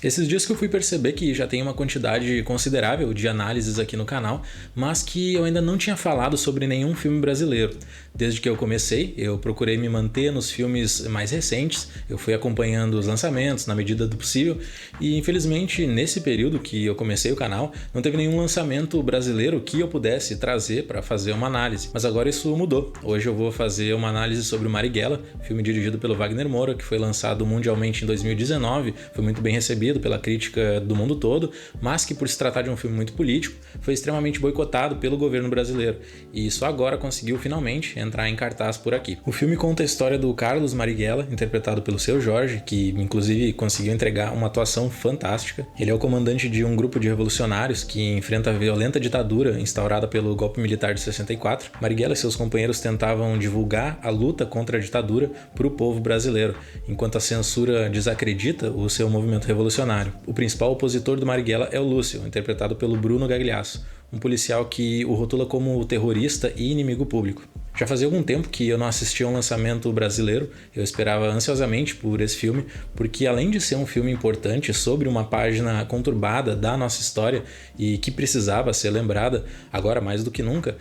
Esses dias que eu fui perceber que já tem uma quantidade considerável de análises aqui no canal, mas que eu ainda não tinha falado sobre nenhum filme brasileiro. Desde que eu comecei, eu procurei me manter nos filmes mais recentes, eu fui acompanhando os lançamentos na medida do possível e infelizmente nesse período que eu comecei o canal não teve nenhum lançamento brasileiro que eu pudesse trazer para fazer uma análise, mas agora isso mudou. Hoje eu vou fazer uma análise sobre o Marighella, filme dirigido pelo Wagner Moura, que foi lançado mundialmente em 2019, foi muito bem recebido pela crítica do mundo todo, mas que por se tratar de um filme muito político, foi extremamente boicotado pelo governo brasileiro e só agora conseguiu finalmente entrar em cartaz por aqui. O filme conta a história do Carlos Marighella, interpretado pelo Seu Jorge, que inclusive conseguiu entregar uma atuação fantástica. Ele é o comandante de um grupo de revolucionários que enfrenta a violenta ditadura instaurada pelo golpe militar de 64. Marighella e seus companheiros tentavam divulgar a luta contra a ditadura para o povo brasileiro, enquanto a censura desacredita o seu movimento revolucionário. O principal opositor do Marighella é o Lúcio, interpretado pelo Bruno Gagliasso, um policial que o rotula como terrorista e inimigo público. Já fazia algum tempo que eu não assistia a um lançamento brasileiro, eu esperava ansiosamente por esse filme, porque além de ser um filme importante sobre uma página conturbada da nossa história e que precisava ser lembrada, agora mais do que nunca,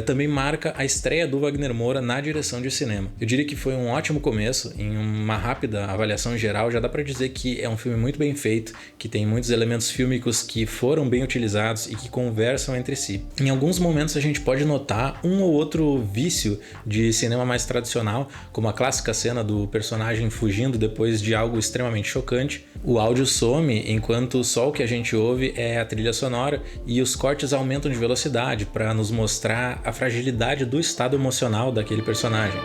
também marca a estreia do Wagner Moura na direção de cinema. Eu diria que foi um ótimo começo, em uma rápida avaliação geral já dá para dizer que é um filme muito bem feito, que tem muitos elementos fílmicos que foram bem utilizados e que conversam entre si. Em alguns momentos a gente pode notar um ou outro vício de cinema mais tradicional, como a clássica cena do personagem fugindo depois de algo extremamente chocante. O áudio some enquanto só o que a gente ouve é a trilha sonora e os cortes aumentam de velocidade para nos mostrar a fragilidade do estado emocional daquele personagem.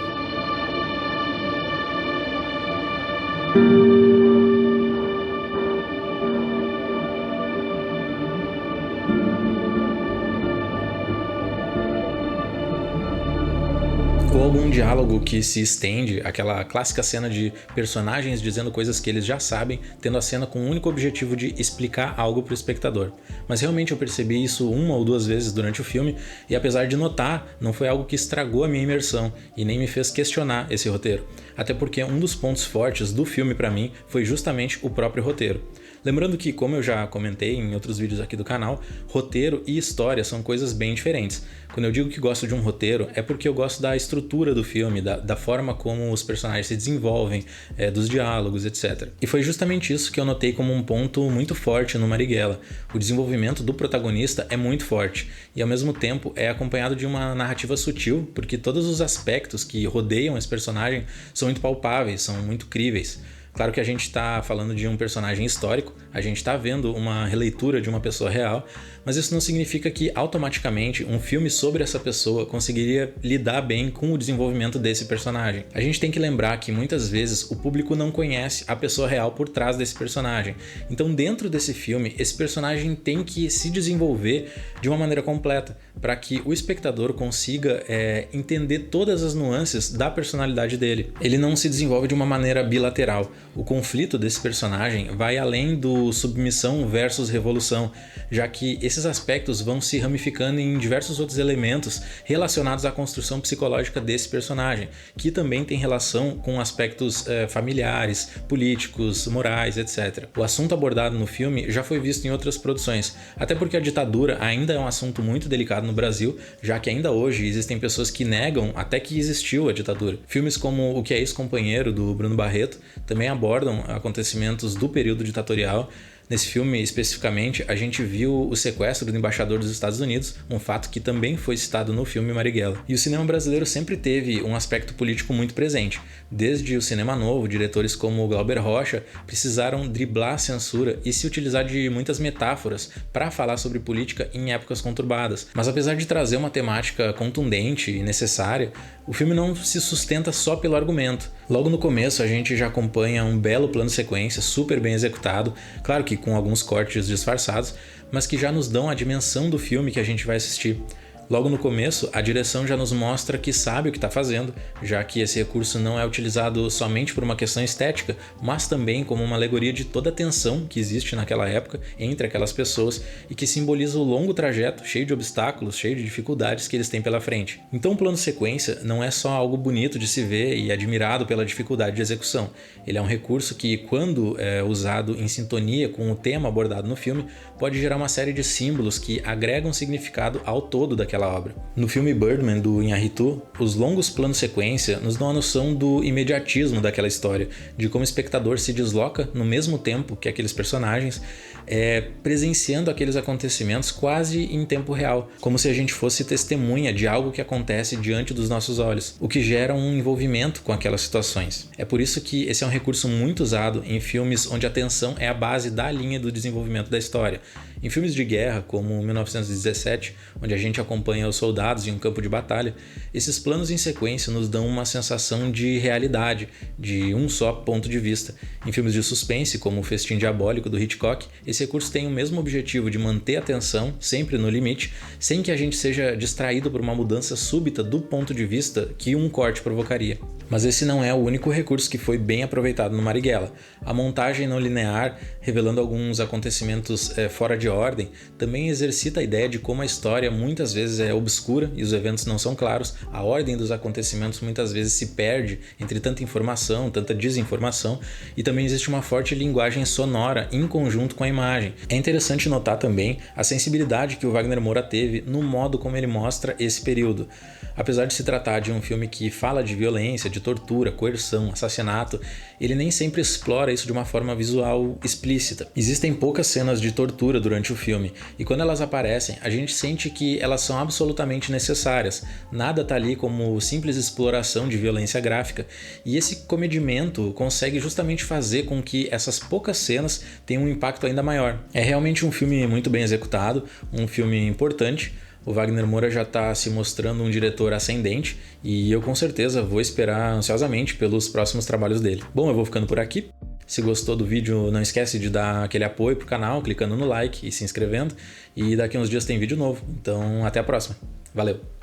Ou algum diálogo que se estende, aquela clássica cena de personagens dizendo coisas que eles já sabem, tendo a cena com o único objetivo de explicar algo para o espectador. Mas realmente eu percebi isso uma ou duas vezes durante o filme e apesar de notar, não foi algo que estragou a minha imersão e nem me fez questionar esse roteiro. Até porque um dos pontos fortes do filme para mim foi justamente o próprio roteiro. Lembrando que, como eu já comentei em outros vídeos aqui do canal, roteiro e história são coisas bem diferentes. Quando eu digo que gosto de um roteiro, é porque eu gosto da estrutura do filme, da forma como os personagens se desenvolvem, dos diálogos, etc. E foi justamente isso que eu notei como um ponto muito forte no Marighella. O desenvolvimento do protagonista é muito forte e ao mesmo tempo é acompanhado de uma narrativa sutil, porque todos os aspectos que rodeiam esse personagem são muito palpáveis, são muito críveis. Claro que a gente está falando de um personagem histórico, a gente está vendo uma releitura de uma pessoa real, mas isso não significa que automaticamente um filme sobre essa pessoa conseguiria lidar bem com o desenvolvimento desse personagem. A gente tem que lembrar que muitas vezes o público não conhece a pessoa real por trás desse personagem. Então dentro desse filme, esse personagem tem que se desenvolver de uma maneira completa, para que o espectador consiga entender todas as nuances da personalidade dele. Ele não se desenvolve de uma maneira bilateral. O conflito desse personagem vai além do submissão versus revolução, já que esses aspectos vão se ramificando em diversos outros elementos relacionados à construção psicológica desse personagem, que também tem relação com aspectos familiares, políticos, morais, etc. O assunto abordado no filme já foi visto em outras produções, até porque a ditadura ainda é um assunto muito delicado no Brasil, já que ainda hoje existem pessoas que negam até que existiu a ditadura. Filmes como O Que é Ex-Companheiro, do Bruno Barreto, também abordam acontecimentos do período ditatorial. Nesse filme, especificamente, a gente viu o sequestro do embaixador dos Estados Unidos, um fato que também foi citado no filme Marighella. E o cinema brasileiro sempre teve um aspecto político muito presente. Desde o cinema novo, diretores como Glauber Rocha precisaram driblar a censura e se utilizar de muitas metáforas para falar sobre política em épocas conturbadas. Mas apesar de trazer uma temática contundente e necessária, o filme não se sustenta só pelo argumento. Logo no começo, a gente já acompanha um belo plano sequência, super bem executado, claro que com alguns cortes disfarçados, mas que já nos dão a dimensão do filme que a gente vai assistir. Logo no começo, a direção já nos mostra que sabe o que está fazendo, já que esse recurso não é utilizado somente por uma questão estética, mas também como uma alegoria de toda a tensão que existe naquela época entre aquelas pessoas e que simboliza o longo trajeto, cheio de obstáculos, cheio de dificuldades que eles têm pela frente. Então o plano sequência não é só algo bonito de se ver e admirado pela dificuldade de execução. Ele é um recurso que, quando é usado em sintonia com o tema abordado no filme, pode gerar uma série de símbolos que agregam significado ao todo daquela obra. No filme Birdman, do Iñárritu, os longos planos sequência nos dão a noção do imediatismo daquela história, de como o espectador se desloca no mesmo tempo que aqueles personagens, presenciando aqueles acontecimentos quase em tempo real, como se a gente fosse testemunha de algo que acontece diante dos nossos olhos, o que gera um envolvimento com aquelas situações. É por isso que esse é um recurso muito usado em filmes onde a tensão é a base da linha do desenvolvimento da história. Em filmes de guerra, como 1917, onde a gente acompanha os soldados em um campo de batalha, esses planos em sequência nos dão uma sensação de realidade, de um só ponto de vista. Em filmes de suspense, como O Festim Diabólico, do Hitchcock, esse recurso tem o mesmo objetivo de manter a atenção sempre no limite, sem que a gente seja distraído por uma mudança súbita do ponto de vista que um corte provocaria. Mas esse não é o único recurso que foi bem aproveitado no Marighella. A montagem não linear, revelando alguns acontecimentos fora de ordem, também exercita a ideia de como a história muitas vezes é obscura e os eventos não são claros, a ordem dos acontecimentos muitas vezes se perde entre tanta informação, tanta desinformação, e também existe uma forte linguagem sonora em conjunto com a imagem. É interessante notar também a sensibilidade que o Wagner Moura teve no modo como ele mostra esse período. Apesar de se tratar de um filme que fala de violência, de tortura, coerção, assassinato, ele nem sempre explora isso de uma forma visual explícita. Existem poucas cenas de tortura durante o filme, e quando elas aparecem, a gente sente que elas são absolutamente necessárias. Nada tá ali como simples exploração de violência gráfica, e esse comedimento consegue justamente fazer com que essas poucas cenas tenham um impacto ainda maior. É realmente um filme muito bem executado, um filme importante. O Wagner Moura já está se mostrando um diretor ascendente e eu com certeza vou esperar ansiosamente pelos próximos trabalhos dele. Bom, eu vou ficando por aqui. Se gostou do vídeo, não esquece de dar aquele apoio pro canal, clicando no like e se inscrevendo. E daqui uns dias tem vídeo novo, então até a próxima. Valeu!